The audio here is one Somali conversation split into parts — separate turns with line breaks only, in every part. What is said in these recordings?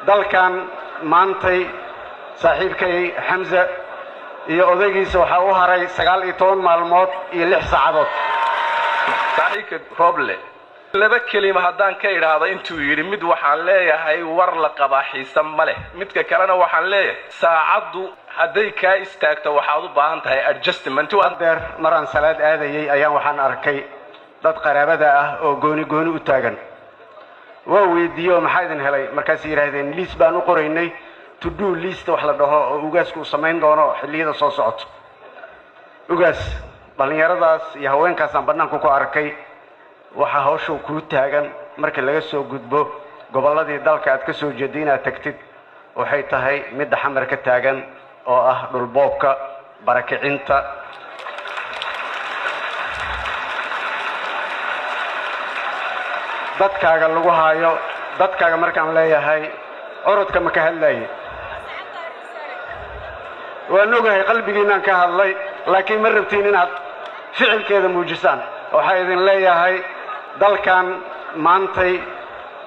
dalkan maantay saaxiibkay Xamza iyo odaygiisa waxa uu haray 19 maalmood iyo 6 saacadood.
saaxiibka Roble laba kelima haddaan ka iraahdo intuu yiri mid waxaan leeyahay war la qabaa xiisan male midka kalena waxaan leeyahay saacadu hadday ka istaagto waxaad u baahan tahay adjustment
deer maraan salaad aadayay ayaan waxaan arkay dad qaraabada ah oo gooni u taagan waa weydiiyo maxay idin helay markaas yiraahdeen list baan u qoraynay to do list wax la dhaho oo ugaasku sameyn doono xilliyada soo socoto ugaas dhalinyaradaas iyo haweenkaas aan banaanka ku arkay waxa hawshu ku taagan marka laga soo gudbo goboladii dalka aad ka soo jeedina tagtid waxay tahay mid xamar ka taagan oo ah dhul boobka barakicinta dadkaaga lagu haayo dadkaaga markaan leeyahay orodka ma ka hadlay waan ogahay qalbigiinaan ka hadlay laakiin ma rabtiin inaad ficilkeeda muujisaan waxa idin leeyahay dalkan maantay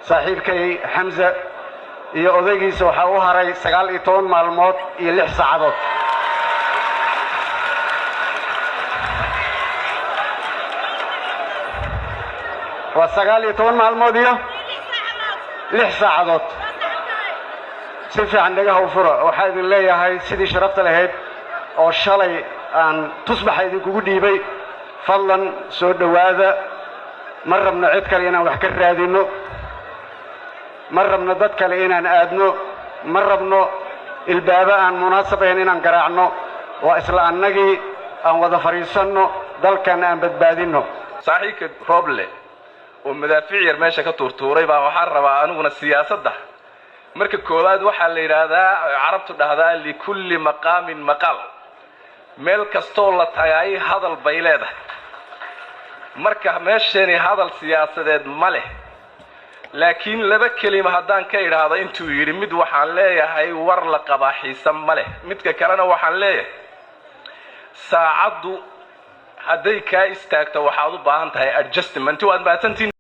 saaxiibkay Xamza iyo odaygiisa waxa uu haray 19 maalmood iyo 6 saacadood. waa 19 maalmood iyo 6 saacadood. si fiican dhagaha u furo waxa idin leeyahay sidii sharafta lahayd oo shalay aan tusbax idinkugu dhiibay fadlan soo dhawaada ma rabno cid kale inaan wax ka raadino ma rabno dad kale inaan aadno ma rabno ilbaaba aan munaasabayn inaan garaacno waa isla annagii aan wada fariisanno dalkan aan badbaadino.
saaxiibka Roble oo madaafiic yar meesha ka tuurtuuray baa waxaan rabaa aniguna siyaasadda marka koowaad waxa la yiraahdaa carabtu dhahdaa li kulli maqaamin maqal meel kastoo la tagay hadal bay leedahay marka meeshani hadal siyaasadeed ma leh laakiin laba kelima haddaan ka iraahdo intuu yiri mid waxaan leeyahay war la qabaa xiisan male midka kalena waxaan leeyahay saacadu hadday ka istaagto waxaad u baahan tahay adjustment waad baahantiin